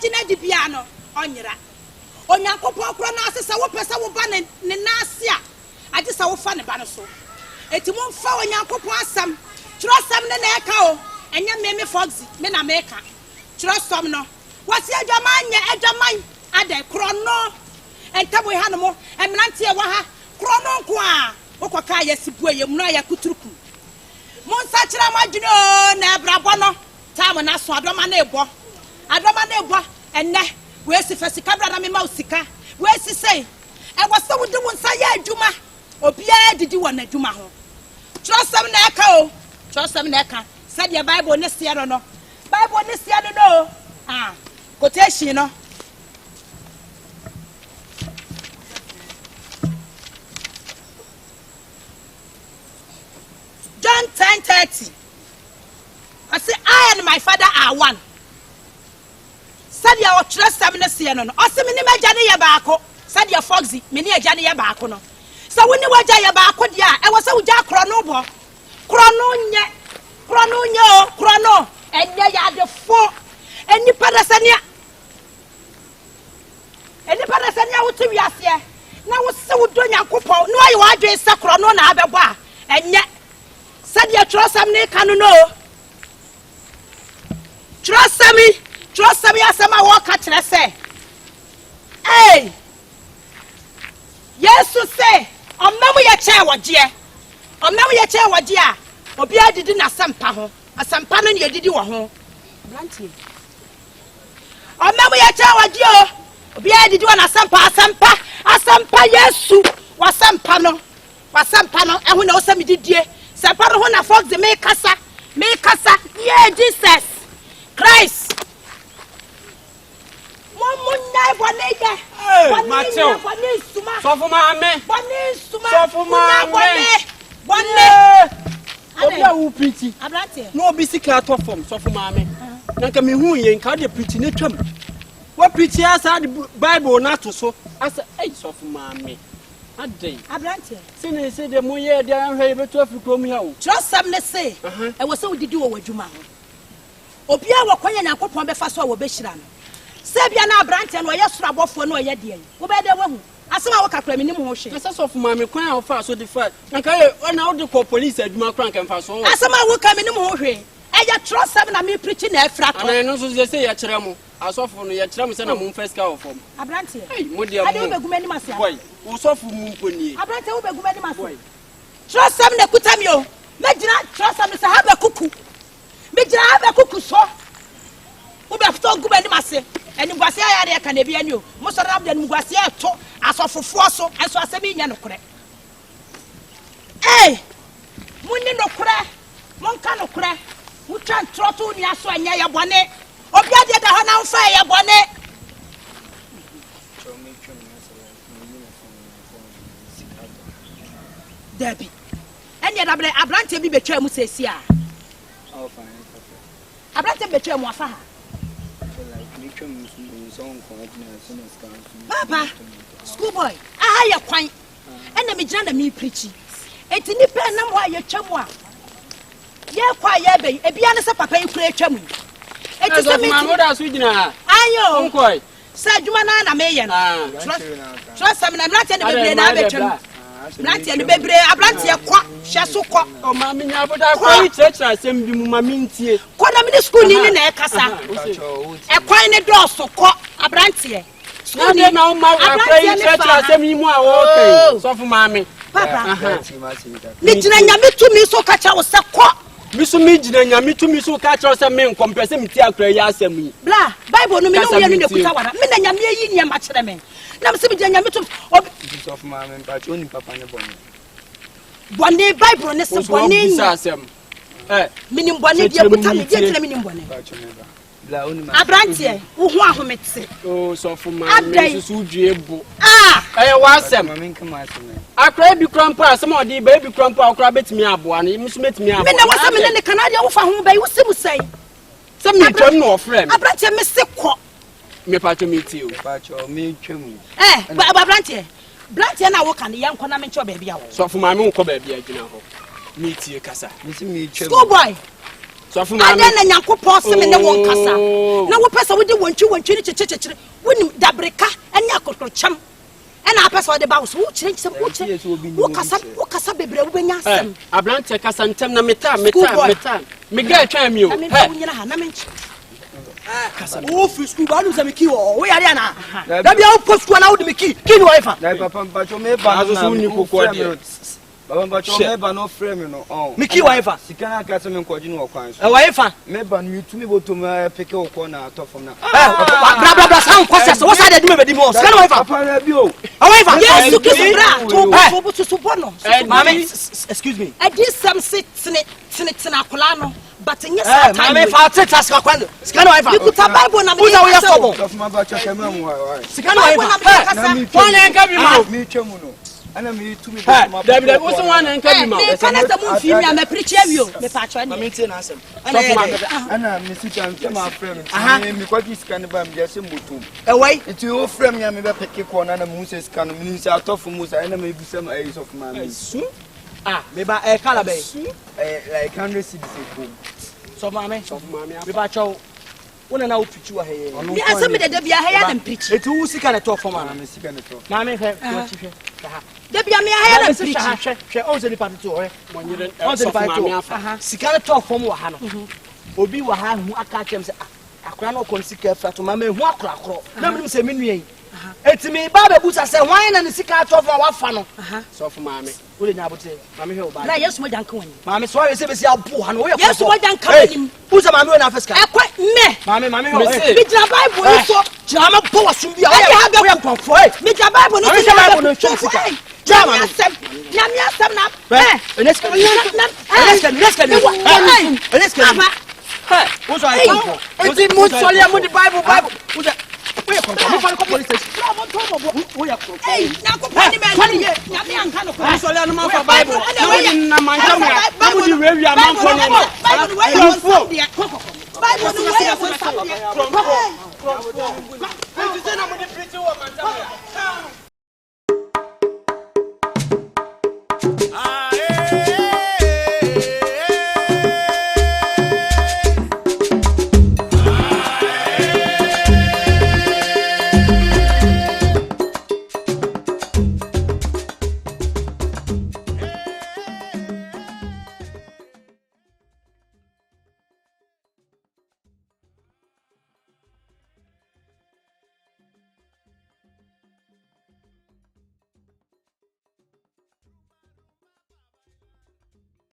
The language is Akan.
gina di piano onyira onyankopon kro na asesa wo pesa wo ba ne nase a ade sa wo fa ne ba no so eti mo mfa onyankopon asam trosam ne na eka o enya Maame Foxy me na meka trosom no wasi adwaman nya adwaman ade kro no entabo ha no mo emnante e wa ha kro no nko a okoka yesibu eyem no ya kuturuku monsa kira madwuno na brabo no tam na so adoma na ebo enne we si fasika bra na me ma usika we si sei e wose wudi wonsa ya adwuma obia didi wona adwuma ho trosam na eka o trosam na eka said your Bible ne sia no Bible ne sia no quotation no John 10:30. I say I and my father are one. Said your trust am na sia no. O se me ni maja ne ye baako. Said your Foxy me ni aja ne ye baako no. So when you waja ye baako dia e wo se uja kro no bo. Kro no nye enye ya de fo. Eni parasania wuti wiase. Na wo se wudo Nyankopon no ayi wa adwen se kro no na abebo a enye said your trust me can no. Trust me asama walk at say. Hey, yes, to say, on memory a chair what dear. On memory a chair what dear. Obia didn't a sampa, a sampano you did you a home. Blanty. On memory a chair what dear. Obia did you an a sampa, yes, was sampano, and who knows some did dear. Saparo hona Foxy make casa, yeah, Jesus Christ. One Mateo, Osofo Maame, Osofo Maame, who pretty, no bisica to form, Osofo Maame. Nanka me who ye can pretty netum. What pretty as the Bible not to so as a Osofo Maame. Abrante sine se de moye de anhwe beto afikrom ya o trust some ne say e wo se wo didi wo wadwuma ho obia wo kwanya Nyankopon be fa so wo be hira no se bia na abrante no ye sorabofo no ye de wo be de wo hu asema wo kakra minim ho hwe Osofo Maame kwan wo fa so de fa nka ye na wo de ko police adwuma kran kan fa so asema wo ka minim ho hwe e ya trust some na me preach na afra ko ana no so se ya kire mo Osofo no ya kire mo se na mo first ka wo fom abrante mo de mo be gumani masia boy Osofo mu nkoni abrante wo be gumani masia trust some na kutam yo mejina trust some se ha be kuku mejina ha be kuku so wo be fto gumani masia eni gwase ya de ka na bia ni o mo so rab de ni gwase ya to asofofo so enso asemi nya no kore munni no kore mon ka no kore wo twan troto ni aso anya ya bone obi ade da ho na mfa ya bone Debbie enya da bre abrante bi betwa mu sesi a fine abrante betwa mu afa ha Papa school boy ya kwan ena me gina na me preachi enti ni pe na mo ya twam a ye kwa ye be ebia ne se papa yi kura twam enti se me mamoda so gina ayo onkoi se adwuma na me ye no trust am na abrante ne bebre na betwam abrante ne bebre abrante kwa hwe so kwa o ma me nya boda kwa church asem bi mu ma me ntie kwa na me school ni na e kasa e kwan ne do so kwa abrante school ni na o ma kwa church asem yi mu a wo okay Osofo Maame papa mi gina nyame tumi so ka cha wo se kwa mi so mi gina nyame tumi so ka cha wo se me nkompese mi ti akra ya asem yi bla bible no me no ye no kuta wara me na nyame yi nia ma kire me na me se mi gina nyame tumi Osofo Maame mpacho ni papa ne bone bible ne se bone ni asem minim bone dia kuta me dia kire minim bone abrante wo ho ahomete Osofo Maame so due bo wa asem akra bi krampo asem odi ba bi krampo akra betimi aboa no musu betimi aboa me na wasa me ne kanade wo fa ho ba wo simu sei se me twam no ofre me abrante me se kɔ me pacho me ti o pacho me twam abrante brante na wo kan ye nkɔ na me ncho ba bia wo Osofo Maame nkɔ ba bia gina ho me ti kasa me si me twam school boy So for my then Yankopon se me ne won kasa. Na wo pesa wo de wontwi ni chechechire. Wonim dabreka anya kokocham. Na apesa de ba wo so chire wo kasa bebre wo benya asem. Abrante kasa ntem na meta. Me ga atwa mi o. Kasa wo fi school ba nu se me ki wo yare na. Da bia wo post school na wo de me ki ni wo ifa. Na papa mpacho me ba na so ni kokko de. Baba mpacho me ba no frame no. Me ki wo ifa. Sikana ka se me nkwaji no kwan so. Wo ifa. Me ba no mitumi botom peke wo ko na to from na. Bra sound process. What side do me be di mo? Sikana wo ifa. Papa na bi o. Wo ifa. Yes, you kiss bra. To bono. Mama, excuse me. I did some sit akola no. But in yes, Mama, if I take us kwando. Sikana wo ifa. You put a Bible na me. Who are you for? Of my ba chaka me mu. Sikana wo ifa. One enka bi ma. Me twemu no. Ana me tumi botom. David, what's one enka bi ma? Me kana ta mu fi mi a me preach you. Me pa chwa ni. Me tie na asem. Ana me sika ntem a frame. Me kwaji sika ne ba me jase motom. Why? It you frame ya me be peke ko na mu se sika no me say atofo mu say na me busam ayi of man. Me ba kala be. Like 100 cedis go. So mama, me ba chwa. Una na upichi wa heye. Me asem de bia heye na preach. Etu wo sika ne to for ma. Me sika ne to. Mama fe wo chi fe. De bia me heye na preach. Hwe on se ni pa to ho. Mo nyire on se pa to. Sika ne to for mo wa ha no. Obi wa ha hu aka chem se akora no kon sika fa to mama hu akora. Na me se me nuye. Etimi ba be busa se hwan na ne sika to for wa fa no. So for mama. Wo le nya abote. Mama hwe oba. Na yesu mo janka wani. Mama so we se be se abu ha no. Yesu mo janka wani. Busa mama we na fa sika. Ekwa me. Mama we. Me dra Bible so. Jama po wa sum bia. We am konfo. Me dra Bible no se Bible no twem sika. Jama me. Nyame asem na. Let's go. What's I confo? Oti mo sole am the Bible. We are confo. Me fa ko police station. We are confo. Na ko pani me ni nyame anka no ko. Sole no man fa Bible. Na man jam ya. Bible di we a man for no. Bible we are confo. Bible no we are confo. Confo. Confo.